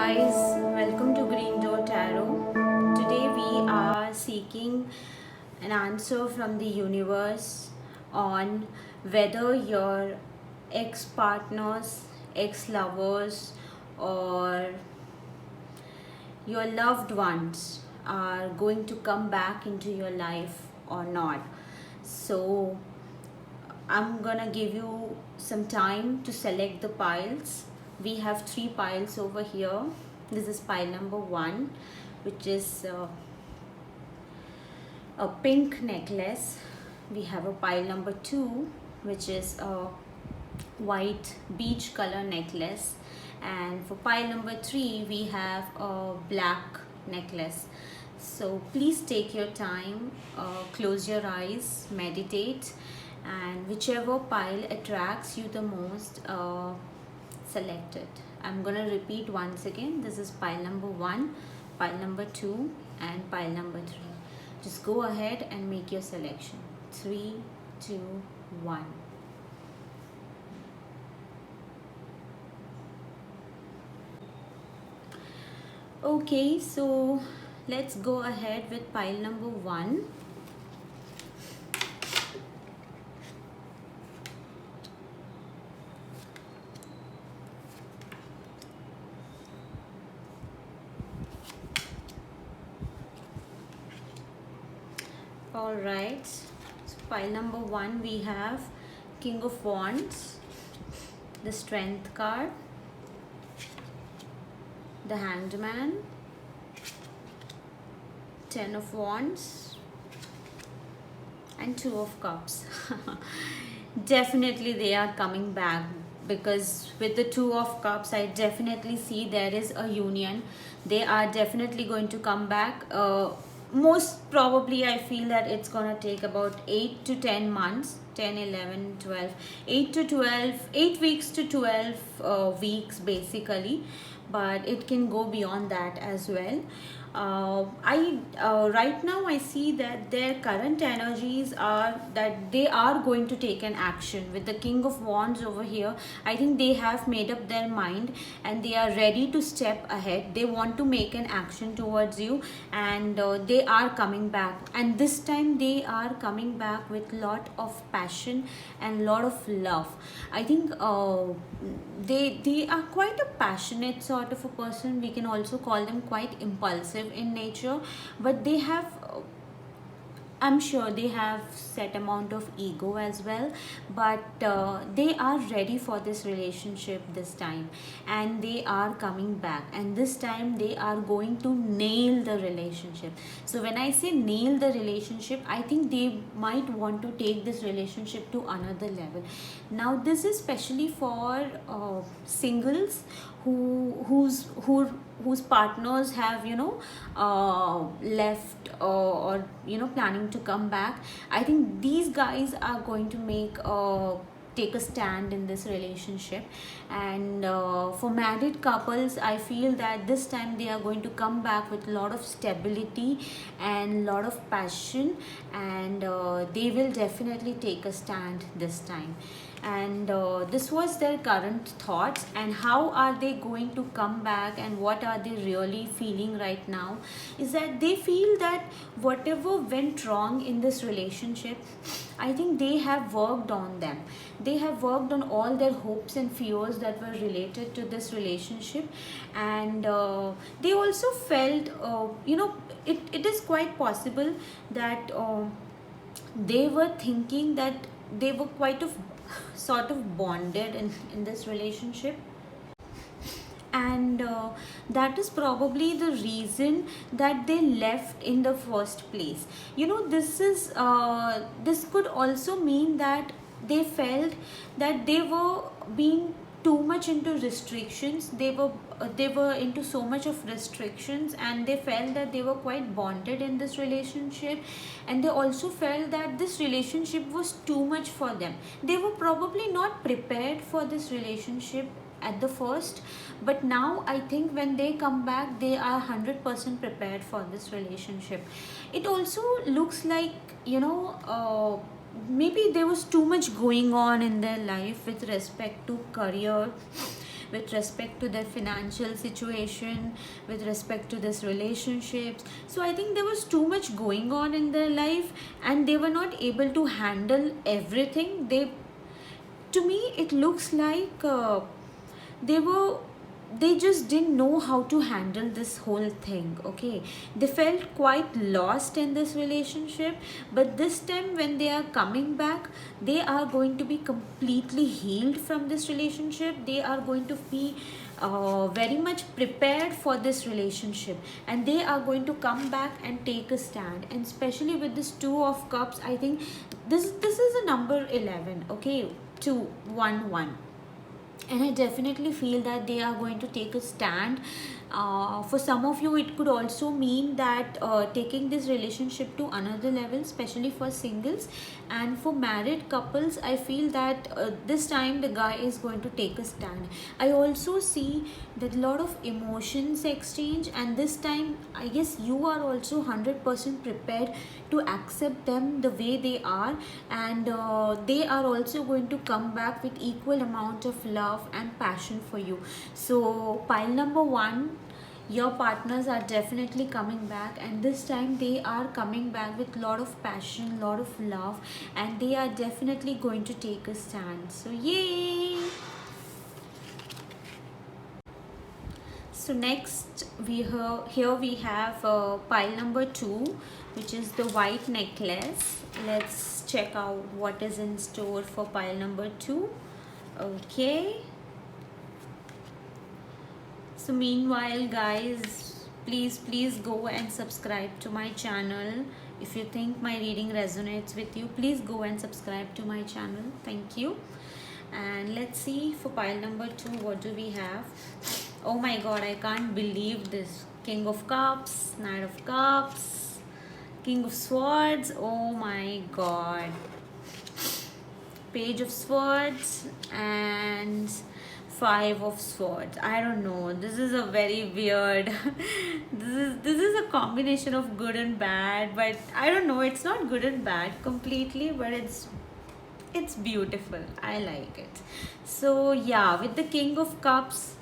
guys, welcome to Green Door Tarot. Today we are seeking an answer from the universe on whether your ex partners, ex lovers, or your loved ones are going to come back into your life or not. So, I'm gonna give you some time to select the piles. We have three piles over here. This is pile number one, which is a pink necklace. We have a pile number two, which is a white beach color necklace, and for pile number three we have a black necklace. So please take your time, close your eyes, meditate, and whichever pile attracts you the most, select it. I'm gonna repeat once again. This is pile number one, pile number two, and pile number three. Just go ahead and make your selection. 3, 2, 1. Okay, so let's go ahead with pile number one. All right, so pile number one we have King of Wands, the Strength card, the Hanged Man, Ten of Wands, and Two of Cups. Definitely they are coming back, because with the Two of Cups I definitely see there is a union. They are definitely going to come back. Most probably I feel that it's gonna take about 8 to 10 months, 10, 11, 12, 8 to 12, 8 weeks to 12 weeks basically, but it can go beyond that as well. I Right now I see that their current energies are that they are going to take an action. With the King of Wands over here, I think they have made up their mind and they are ready to step ahead. They want to make an action towards you, and they are coming back, and this time they are coming back with lot of passion and lot of love. I think they are quite a passionate sort of a person. We can also call them quite impulsive in nature, but they have I'm sure they have set amount of ego as well, but they are ready for this relationship this time, and they are coming back, and this time they are going to nail the relationship. So when I say nail the relationship, I think they might want to take this relationship to another level. Now this is especially for singles whose partners have left, or planning to come back. I think these guys are going to take a stand in this relationship, and for married couples I feel that this time they are going to come back with a lot of stability and lot of passion, and they will definitely take a stand this time. And this was their current thoughts, and how are they going to come back, and what are they really feeling right now is that they feel that whatever went wrong in this relationship, I think they have worked on them. They have worked on all their hopes and fears that were related to this relationship, and they also felt it is quite possible that they were thinking that they were quite of sort of bonded in this relationship, and that is probably the reason that they left in the first place. This could also mean that they felt that they were being too much into restrictions. They were into so much of restrictions, and they felt that they were quite bonded in this relationship, and they also felt that this relationship was too much for them. They were probably not prepared for this relationship at the first, but now I think when they come back they are 100% prepared for this relationship. It also looks like maybe there was too much going on in their life with respect to career, with respect to their financial situation, with respect to this relationships. So I think there was too much going on in their life, and they were not able to handle everything. To me it looks like they were they just didn't know how to handle this whole thing. Okay, they felt quite lost in this relationship, but this time when they are coming back, they are going to be completely healed from this relationship. They are going to be very much prepared for this relationship, and they are going to come back and take a stand. And especially with this two of cups, I think this is a number 11. Okay, 211, and I definitely feel that they are going to take a stand. For some of you it could also mean that taking this relationship to another level, especially for singles. And for married couples, I feel that this time the guy is going to take a stand. I also see that a lot of emotions exchange, and this time I guess you are also 100% prepared to accept them the way they are. And they are also going to come back with equal amount of love and passion for you. So pile number 1, your partners are definitely coming back, and this time they are coming back with lot of passion, lot of love, and they are definitely going to take a stand. So yay. So next here we have pile number 2, which is the white necklace. Let's check out what is in store for pile number 2. Okay, so meanwhile guys, please go and subscribe to my channel. If you think my reading resonates with you, please go and subscribe to my channel. Thank you. And let's see for pile number 2, what do we have? Oh my god, I can't believe this. King of Cups, Knight of Cups, King of Swords. Oh my god. Page of Swords and Five of Swords. I don't know, this is a very weird this is a combination of good and bad, but I don't know, it's not good and bad completely, but it's beautiful. I like it. So yeah, with the King of Cups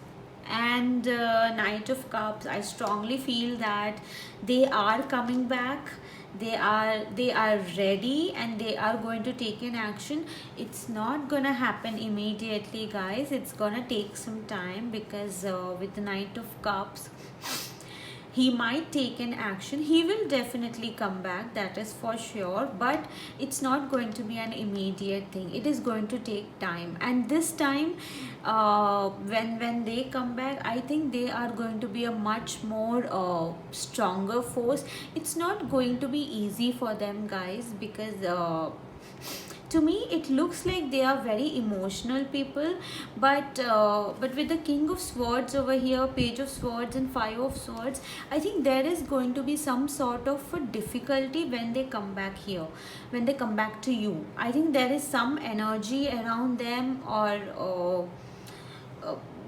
and Knight of Cups, I strongly feel that they are coming back. They are ready, and they are going to take an action. It's not gonna happen immediately guys, it's gonna take some time, because with the Knight of Cups, he might take an action. He will definitely come back, that is for sure, but it's not going to be an immediate thing. It is going to take time, and this time when they come back, I think they are going to be a much more stronger force. It's not going to be easy for them guys, because to me it looks like they are very emotional people, but with the King of Swords over here, Page of Swords and Five of Swords, I think there is going to be some sort of a difficulty when they come back here, when they come back to you. I think there is some energy around them, or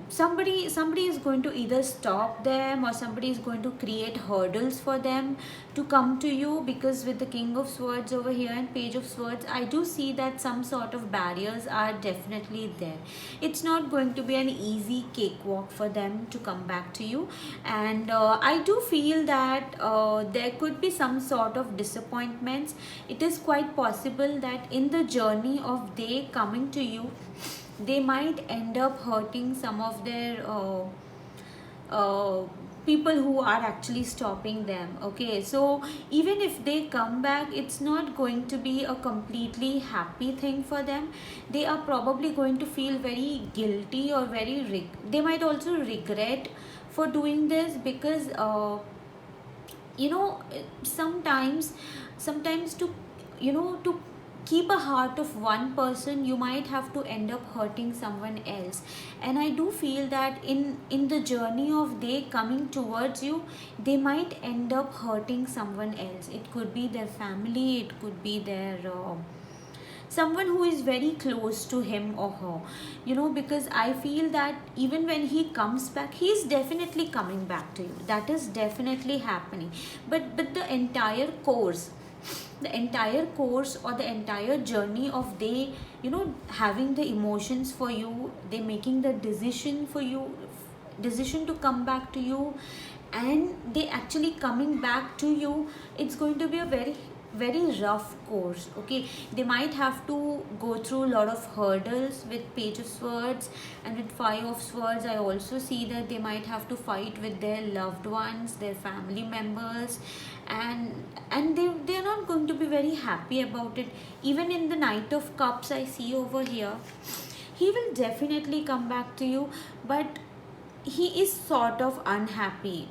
somebody is going to either stop them, or somebody is going to create hurdles for them to come to you, because with the King of Swords over here and Page of Swords, I do see that some sort of barriers are definitely there. It's not going to be an easy cakewalk for them to come back to you, and I do feel that there could be some sort of disappointments. It is quite possible that in the journey of they coming to you, they might end up hurting some of their people who are actually stopping them. Okay, so even if they come back, it's not going to be a completely happy thing for them. They are probably going to feel very guilty, or they might also regret for doing this, because sometimes to to keep a heart of one person, you might have to end up hurting someone else. And I do feel that in the journey of they coming towards you, they might end up hurting someone else. It could be their family, it could be their someone who is very close to him or her, because I feel that even when he comes back, he is definitely coming back to you. That is definitely happening. But the entire course, the entire course or the entire journey of they, having the emotions for you, they making the decision for you, decision to come back to you, and they actually coming back to you, it's going to be a very very rough course. Okay, they might have to go through a lot of hurdles with page of swords, and with five of swords I also see that they might have to fight with their loved ones, their family members, and they're not going to be very happy about it. Even in the knight of cups I see over here, he will definitely come back to you, but he is sort of unhappy.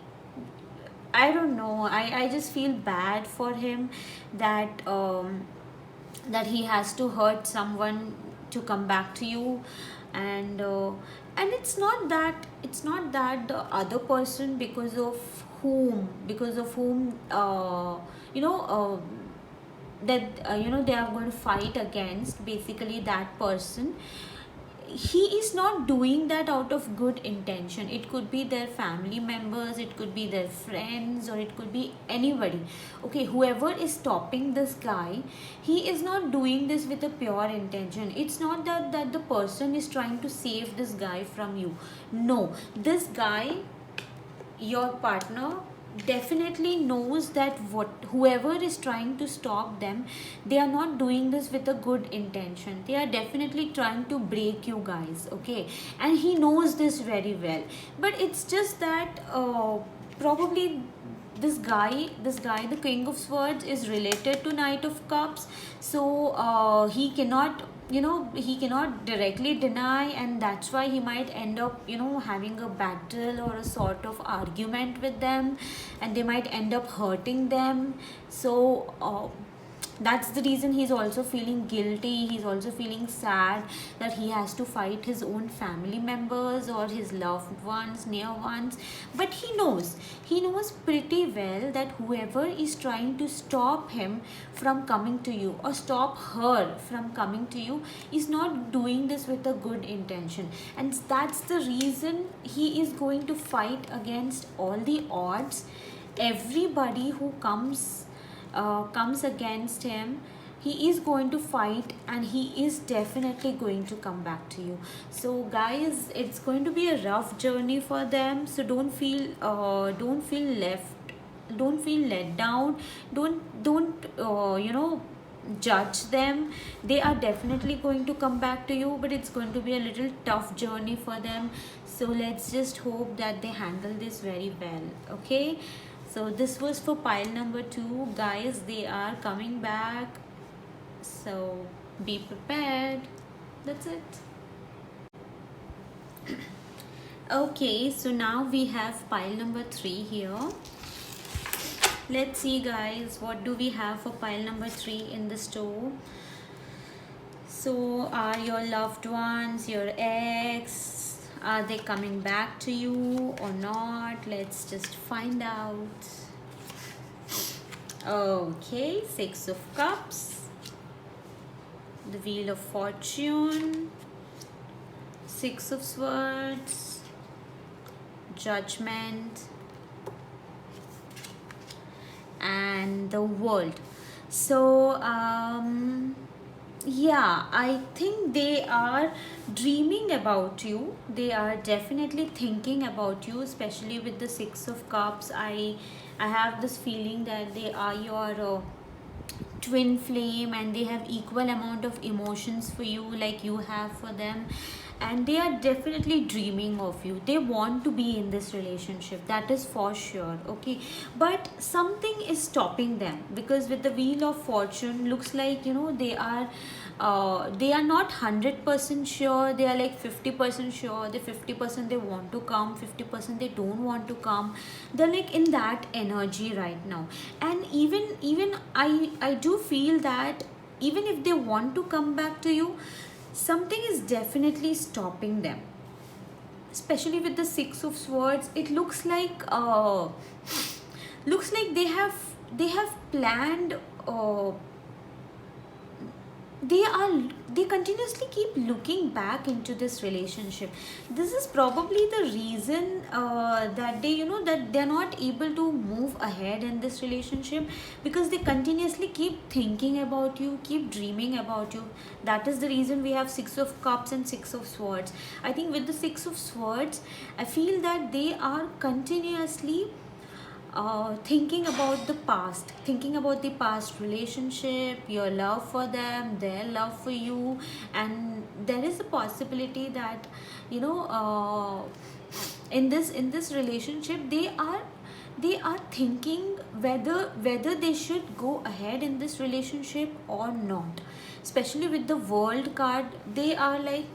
I don't know. I just feel bad for him that that he has to hurt someone to come back to you, and it's not that the other person, because of whom you know that they are going to fight against, basically that person, he is not doing that out of good intention. It could be their family members, it could be their friends, or it could be anybody. Okay, whoever is stopping this guy, he is not doing this with a pure intention. It's not that the person is trying to save this guy from you. No, this guy, your partner, definitely knows that whoever is trying to stop them, they are not doing this with a good intention. They are definitely trying to break you guys. Okay, and he knows this very well, but it's just that probably this guy, the king of swords, is related to knight of cups, so he cannot, he cannot directly deny, and that's why he might end up, having a battle or a sort of argument with them, and they might end up hurting them. So that's the reason he's also feeling guilty, he's also feeling sad that he has to fight his own family members or his loved ones, near ones. But he knows pretty well that whoever is trying to stop him from coming to you, or stop her from coming to you, is not doing this with a good intention, and that's the reason he is going to fight against all the odds. Everybody who comes against him, he is going to fight, and he is definitely going to come back to you. So guys, it's going to be a rough journey for them, so don't feel left, don't feel let down, don't judge them. They are definitely going to come back to you, but it's going to be a little tough journey for them. So let's just hope that they handle this very well. Okay, so this was for pile number 2. Guys, they are coming back, so be prepared. That's it. Okay, so now we have pile number 3 here. Let's see guys, what do we have for pile number 3 in the store. So are your loved ones, your ex, are they coming back to you or not? Let's just find out. Okay, 6 of cups, the wheel of fortune, 6 of swords, judgment, and the world. So yeah, I think they are dreaming about you. They are definitely thinking about you, especially with the 6 of cups. I have this feeling that they are your twin flame, and they have equal amount of emotions for you like you have for them, and they are definitely dreaming of you. They want to be in this relationship, that is for sure. Okay, but something is stopping them, because with the wheel of fortune, looks like they are not 100% sure. They are like 50% sure. The 50% they want to come, 50% they don't want to come. They're like in that energy right now. And even I do feel that even if they want to come back to you, something is definitely stopping them, especially with the 6 of swords. It looks like they have planned they are they continuously keep looking back into this relationship. This is probably the reason that they, that they're not able to move ahead in this relationship, because they continuously keep thinking about you, keep dreaming about you. That is the reason we have Six of Cups and Six of Swords. I think with the Six of Swords, I feel that they are continuously thinking about the past relationship, your love for them, their love for you. And there is a possibility that, in this relationship, they are thinking whether they should go ahead in this relationship or not. Especially with the World card, they are like,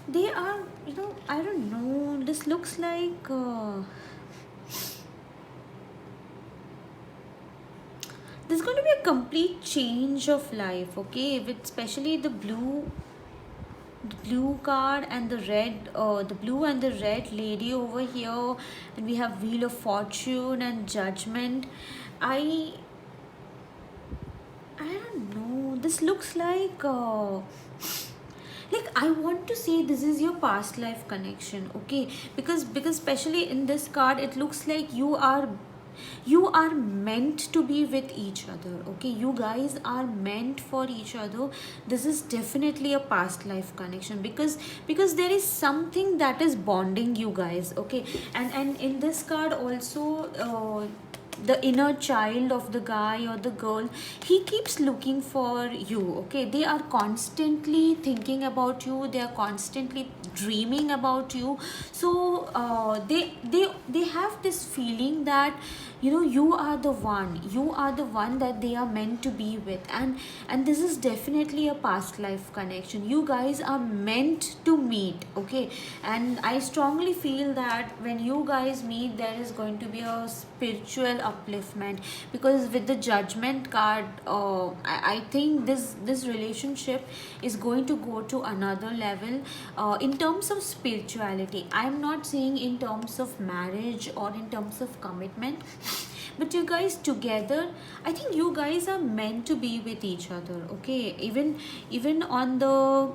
they are, I don't know, this looks like there's going to be a complete change of life, okay, with especially the blue card and the red, the blue and the red lady over here. And we have Wheel of Fortune and Judgment. I i don't know, this looks like I want to say this is your past life connection, okay, because especially in this card, it looks like you are meant to be with each other, okay, you guys are meant for each other. This is definitely a past life connection, because there is something that is bonding you guys, okay. And in this card also, the inner child of the guy or the girl, he keeps looking for you, okay. They are constantly thinking about you, they are constantly dreaming about you. So they have this feeling that, you are the one that they are meant to be with. And this is definitely a past life connection. You guys are meant to meet, okay. And I strongly feel that when you guys meet, there is going to be a spiritual upliftment, because with the Judgment card, I think this relationship is going to go to another level, in terms of spirituality. I'm not saying in terms of marriage or in terms of commitment, but you guys together, I think you guys are meant to be with each other, okay. Even on the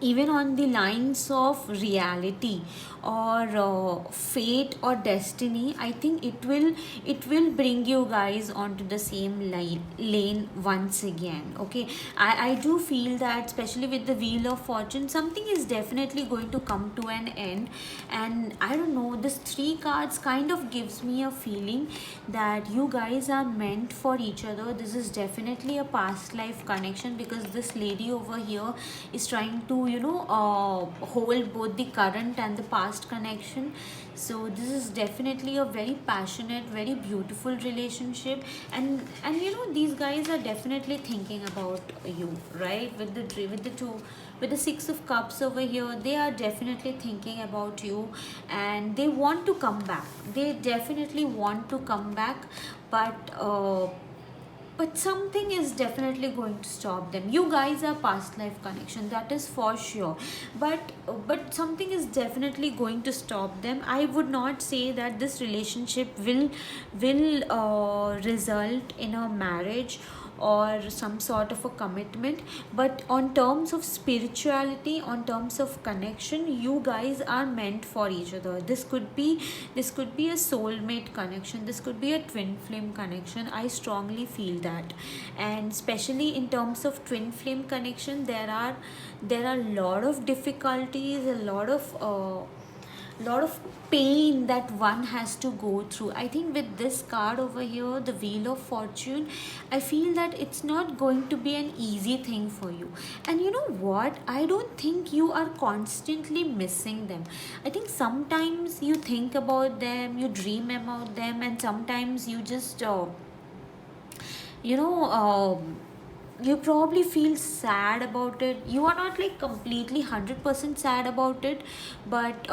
even on the lines of reality, or fate or destiny, I think it will bring you guys onto the same lane once again, okay. I do feel that, especially with the Wheel of Fortune, something is definitely going to come to an end. And I don't know, this three cards kind of gives me a feeling that you guys are meant for each other. This is definitely a past life connection, because this lady over here is trying to, hold both the current and the past connection. So this is definitely a very passionate, very beautiful relationship. And these guys are definitely thinking about you, right? With the Six of Cups over here, they are definitely thinking about you, and they want to come back. They definitely want to come back, but something is definitely going to stop them. You guys are past life connection, that is for sure. But something is definitely going to stop them. I would not say that this relationship will result in a marriage or some sort of a commitment. But on terms of spirituality, on terms of connection, you guys are meant for each other. This could be a soulmate connection, this could be a twin flame connection. I strongly feel that. And especially in terms of twin flame connection, there are a lot of difficulties, a lot of pain that one has to go through. I think with this card over here, the Wheel of Fortune, I feel that it's not going to be an easy thing for you. And you know what, I don't think you are constantly missing them. I think sometimes you think about them, you dream about them, and sometimes you just you know you probably feel sad about it. You are not like completely 100% sad about it, but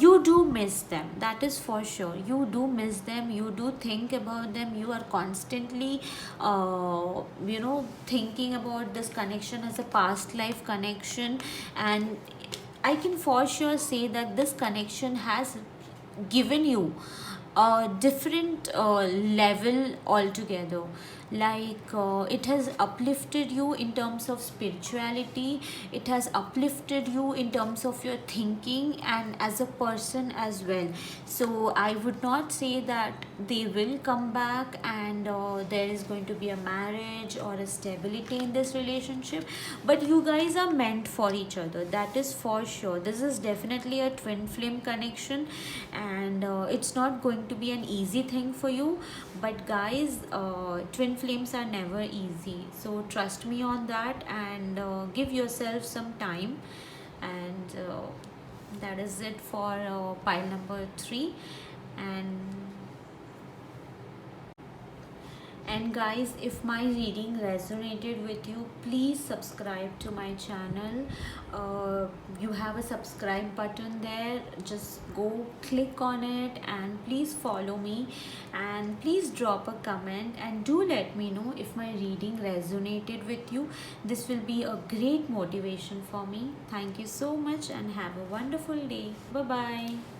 you do miss them, that is for sure. You do miss them, you do think about them, you are constantly thinking about this connection as a past life connection. And I can for sure say that this connection has given you a different level altogether. like it has uplifted you in terms of spirituality, it has uplifted you in terms of your thinking and as a person as well. So I would not say that they will come back and there is going to be a marriage or a stability in this relationship, but you guys are meant for each other, that is for sure. This is definitely a twin flame connection, and it's not going to be an easy thing for you. But guys, twin flames are never easy, so trust me on that, and give yourself some time. And that is it for pile number 3. and and guys, if my reading resonated with you, please subscribe to my channel. You have a subscribe button there, just go click on it and please follow me, and please drop a comment and do let me know if my reading resonated with you. This will be a great motivation for me. Thank you so much and have a wonderful day. Bye bye.